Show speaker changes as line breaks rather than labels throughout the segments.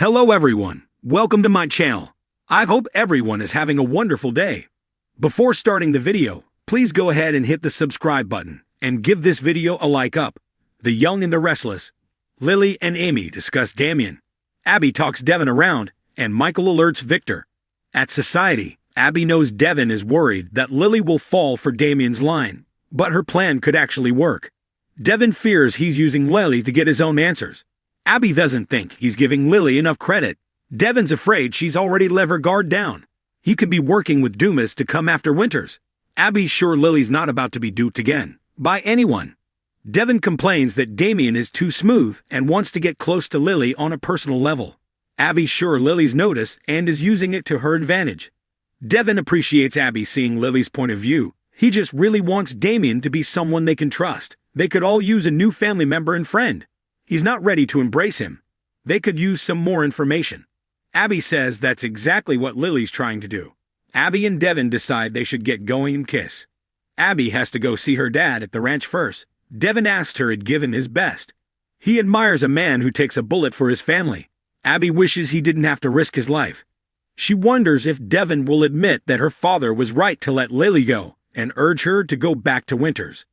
Hello everyone, welcome to my channel. I hope everyone is having a wonderful day. Before starting the video, please go ahead and hit the subscribe button and give this video a like up. The Young and the Restless. Lily and Amy discuss Damian. Abby talks Devin around, and Michael alerts Victor. At Society, Abby knows Devin is worried that Lily will fall for Damian's line, but her plan could actually work. Devin fears he's using Lily to get his own answers. Abby doesn't think he's giving Lily enough credit. Devin's afraid she's already let her guard down. He could be working with Dumas to come after Winters. Abby's sure Lily's not about to be duped again, by anyone. Devin complains that Damian is too smooth and wants to get close to Lily on a personal level. Abby's sure Lily's noticed and is using it to her advantage. Devin appreciates Abby seeing Lily's point of view. He just really wants Damian to be someone they can trust. They could all use a new family member and friend. He's not ready to embrace him. They could use some more information. Abby says that's exactly what Lily's trying to do. Abby and Devin decide they should get going and kiss. Abby has to go see her dad at the ranch first. Devin asked her to give him his best. He admires a man who takes a bullet for his family. Abby wishes he didn't have to risk his life. She wonders if Devin will admit that her father was right to let Lily go and urge her to go back to Winters.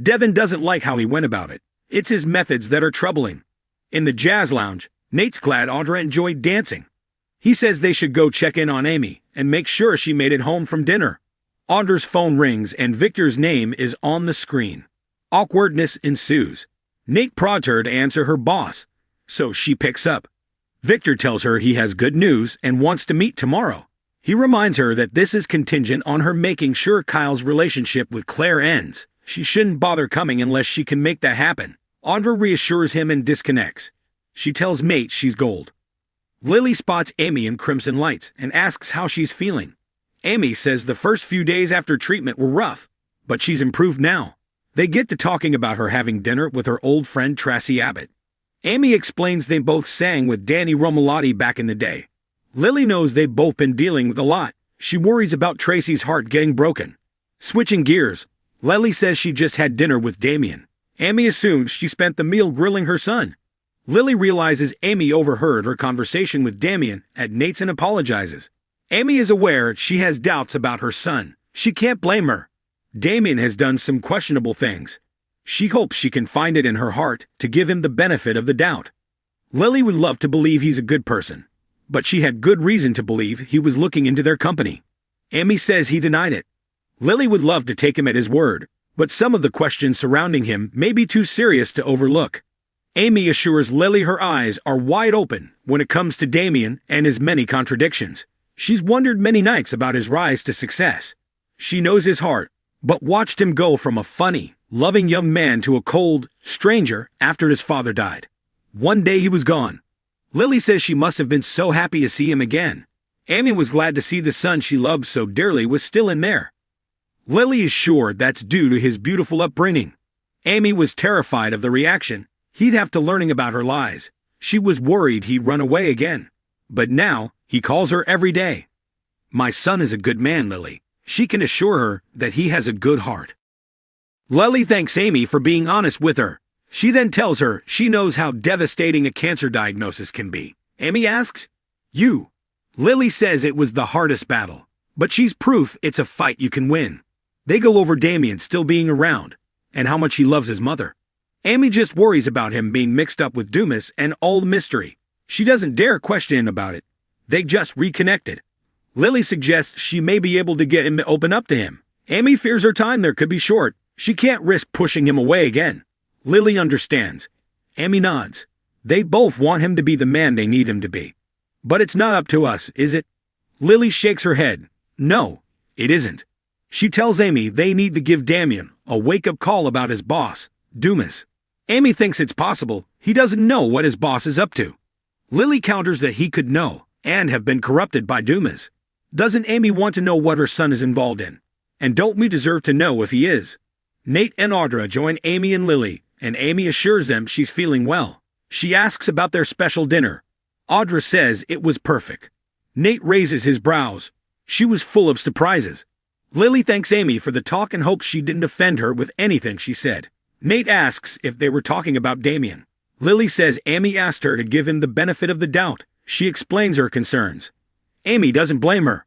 Devin doesn't like how he went about it. It's his methods that are troubling. In the jazz lounge, Nate's glad Audra enjoyed dancing. He says they should go check in on Amy and make sure she made it home from dinner. Audra's phone rings and Victor's name is on the screen. Awkwardness ensues. Nate prods her to answer her boss, so she picks up. Victor tells her he has good news and wants to meet tomorrow. He reminds her that this is contingent on her making sure Kyle's relationship with Claire ends. She shouldn't bother coming unless she can make that happen. Audra reassures him and disconnects. She tells Nate she's gold. Lily spots Amy in Crimson Lights and asks how she's feeling. Amy says the first few days after treatment were rough, but she's improved now. They get to talking about her having dinner with her old friend Tracy Abbott. Amy explains they both sang with Danny Romalotti back in the day. Lily knows they've both been dealing with a lot. She worries about Tracy's heart getting broken. Switching gears, Lily says she just had dinner with Damian. Amy assumes she spent the meal grilling her son. Lily realizes Amy overheard her conversation with Damian at Nate's and apologizes. Amy is aware she has doubts about her son. She can't blame her. Damian has done some questionable things. She hopes she can find it in her heart to give him the benefit of the doubt. Lily would love to believe he's a good person, but she had good reason to believe he was looking into their company. Amy says he denied it. Lily would love to take him at his word, but some of the questions surrounding him may be too serious to overlook. Amy assures Lily her eyes are wide open when it comes to Damian and his many contradictions. She's wondered many nights about his rise to success. She knows his heart, but watched him go from a funny, loving young man to a cold stranger after his father died. One day he was gone. Lily says she must have been so happy to see him again. Amy was glad to see the son she loved so dearly was still in there. Lily is sure that's due to his beautiful upbringing. Amy was terrified of the reaction he'd have to learning about her lies. She was worried he'd run away again. But now, he calls her every day. My son is a good man, Lily. She can assure her that he has a good heart. Lily thanks Amy for being honest with her. She then tells her she knows how devastating a cancer diagnosis can be. Amy asks, "You?" Lily says it was the hardest battle, but she's proof it's a fight you can win. They go over Damian still being around, and how much he loves his mother. Amy just worries about him being mixed up with Dumas and all the mystery. She doesn't dare question him about it. They just reconnected. Lily suggests she may be able to get him to open up to him. Amy fears her time there could be short. She can't risk pushing him away again. Lily understands. Amy nods. They both want him to be the man they need him to be. But it's not up to us, is it? Lily shakes her head. No, it isn't. She tells Amy they need to give Damian a wake-up call about his boss, Dumas. Amy thinks it's possible he doesn't know what his boss is up to. Lily counters that he could know and have been corrupted by Dumas. Doesn't Amy want to know what her son is involved in? And don't we deserve to know if he is? Nate and Audra join Amy and Lily, and Amy assures them she's feeling well. She asks about their special dinner. Audra says it was perfect. Nate raises his brows. She was full of surprises. Lily thanks Amy for the talk and hopes she didn't offend her with anything she said. Nate asks if they were talking about Damian. Lily says Amy asked her to give him the benefit of the doubt. She explains her concerns. Amy doesn't blame her.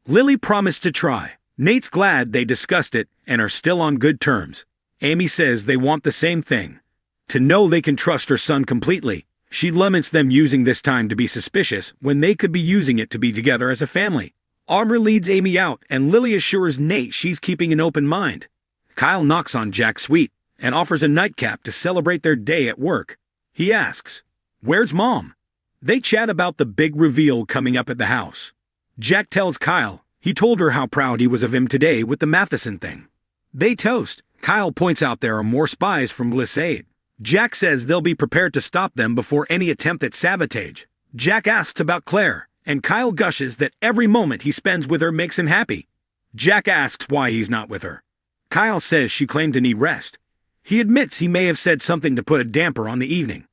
Lily promised to try. Nate's glad they discussed it and are still on good terms. Amy says they want the same thing. To know they can trust her son completely. She laments them using this time to be suspicious when they could be using it to be together as a family. Audra leads Amy out and Lily assures Nate she's keeping an open mind. Kyle knocks on Jack's suite and offers a nightcap to celebrate their day at work. He asks, "Where's Mom?" They chat about the big reveal coming up at the house. Jack tells Kyle he told her how proud he was of him today with the Matheson thing. They toast. Kyle points out there are more spies from Glissade. Jack says they'll be prepared to stop them before any attempt at sabotage. Jack asks about Claire, and Kyle gushes that every moment he spends with her makes him happy. Jack asks why he's not with her. Kyle says she claimed to need rest. He admits he may have said something to put a damper on the evening.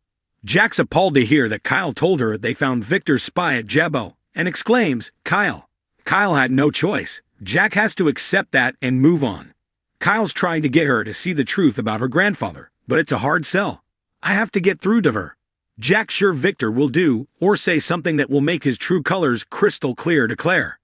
Jack's appalled to hear that Kyle told her they found Victor's spy at Jabbo, and exclaims, "Kyle." Kyle had no choice. Jack has to accept that and move on. Kyle's trying to get her to see the truth about her grandfather, but it's a hard sell. I have to get through to her. Jack's sure Victor will do or say something that will make his true colors crystal clear to Claire.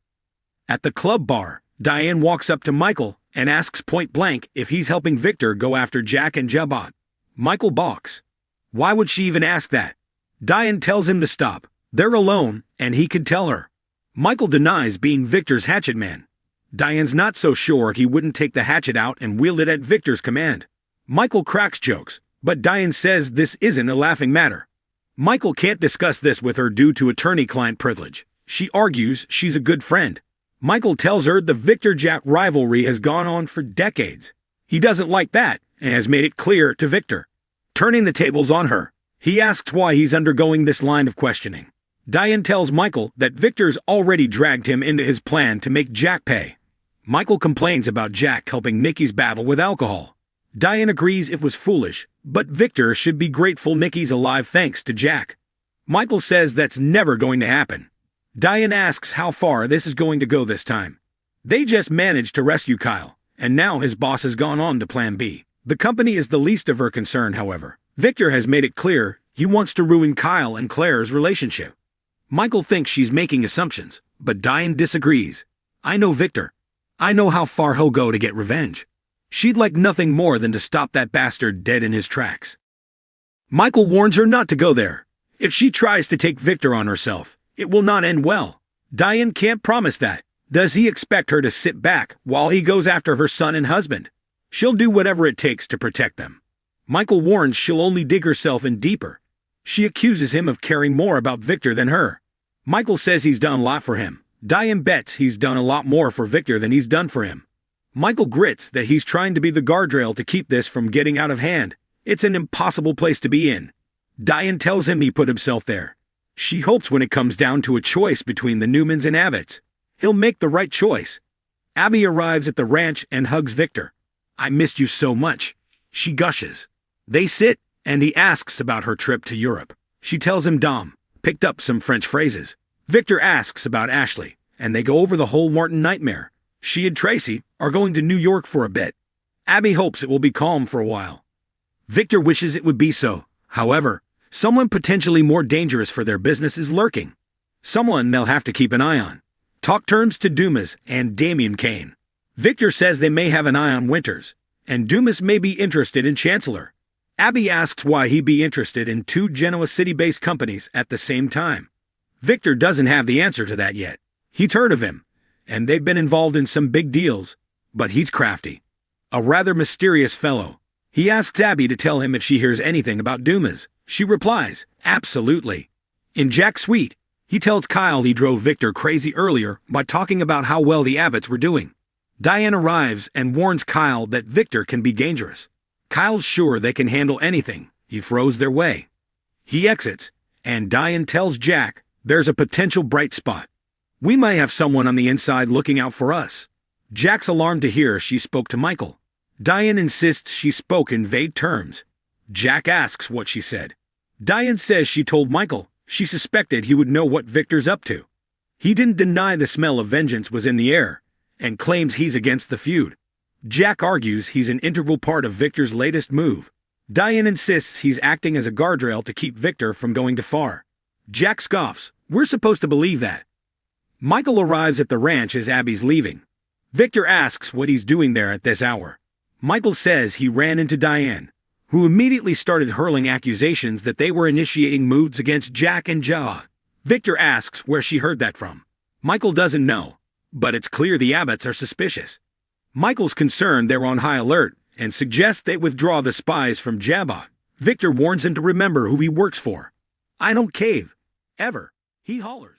At the club bar, Diane walks up to Michael and asks point blank if he's helping Victor go after Jack and Abbott. Michael balks. Why would she even ask that? Diane tells him to stop. They're alone, and he could tell her. Michael denies being Victor's hatchet man. Diane's not so sure he wouldn't take the hatchet out and wield it at Victor's command. Michael cracks jokes, but Diane says this isn't a laughing matter. Michael can't discuss this with her due to attorney-client privilege. She argues she's a good friend. Michael tells her the Victor-Jack rivalry has gone on for decades. He doesn't like that and has made it clear to Victor. Turning the tables on her, he asks why he's undergoing this line of questioning. Diane tells Michael that Victor's already dragged him into his plan to make Jack pay. Michael complains about Jack helping Nikki's battle with alcohol. Diane agrees it was foolish, but Victor should be grateful Nikki's alive thanks to Jack. Michael says that's never going to happen. Diane asks how far this is going to go this time. They just managed to rescue Kyle, and now his boss has gone on to Plan B. The company is the least of her concern, however. Victor has made it clear he wants to ruin Kyle and Claire's relationship. Michael thinks she's making assumptions, but Diane disagrees. I know Victor. I know how far he'll go to get revenge. She'd like nothing more than to stop that bastard dead in his tracks. Michael warns her not to go there. If she tries to take Victor on herself, it will not end well. Diane can't promise that. Does he expect her to sit back while he goes after her son and husband? She'll do whatever it takes to protect them. Michael warns she'll only dig herself in deeper. She accuses him of caring more about Victor than her. Michael says he's done a lot for him. Diane bets he's done a lot more for Victor than he's done for him. Michael grits that he's trying to be the guardrail to keep this from getting out of hand. It's an impossible place to be in. Diane tells him he put himself there. She hopes when it comes down to a choice between the Newmans and Abbotts, he'll make the right choice. Abby arrives at the ranch and hugs Victor. I missed you so much. She gushes. They sit, and he asks about her trip to Europe. She tells him Dom picked up some French phrases. Victor asks about Ashley, and they go over the whole Martin nightmare. She and Tracy are going to New York for a bit. Abby hopes it will be calm for a while. Victor wishes it would be so. However, someone potentially more dangerous for their business is lurking. Someone they'll have to keep an eye on. Talk turns to Dumas and Damian Kane. Victor says they may have an eye on Winters, and Dumas may be interested in Chancellor. Abby asks why he'd be interested in two Genoa City-based companies at the same time. Victor doesn't have the answer to that yet. He's heard of him, and they've been involved in some big deals, but he's crafty. A rather mysterious fellow. He asks Abby to tell him if she hears anything about Dumas. She replies, absolutely. In Jack's suite, he tells Kyle he drove Victor crazy earlier by talking about how well the Abbotts were doing. Diane arrives and warns Kyle that Victor can be dangerous. Kyle's sure they can handle anything he throws their way. He exits, and Diane tells Jack there's a potential bright spot. We might have someone on the inside looking out for us. Jack's alarmed to hear she spoke to Michael. Diane insists she spoke in vague terms. Jack asks what she said. Diane says she told Michael she suspected he would know what Victor's up to. He didn't deny the smell of vengeance was in the air, and claims he's against the feud. Jack argues he's an integral part of Victor's latest move. Diane insists he's acting as a guardrail to keep Victor from going too far. Jack scoffs, We're supposed to believe that. Michael arrives at the ranch as Abby's leaving. Victor asks what he's doing there at this hour. Michael says he ran into Diane, who immediately started hurling accusations that they were initiating moods against Jack and Jaw. Victor asks where she heard that from. Michael doesn't know, but it's clear the Abbotts are suspicious. Michael's concerned they're on high alert and suggests they withdraw the spies from Jabba. Victor warns him to remember who he works for. I don't cave. Ever. He hollers.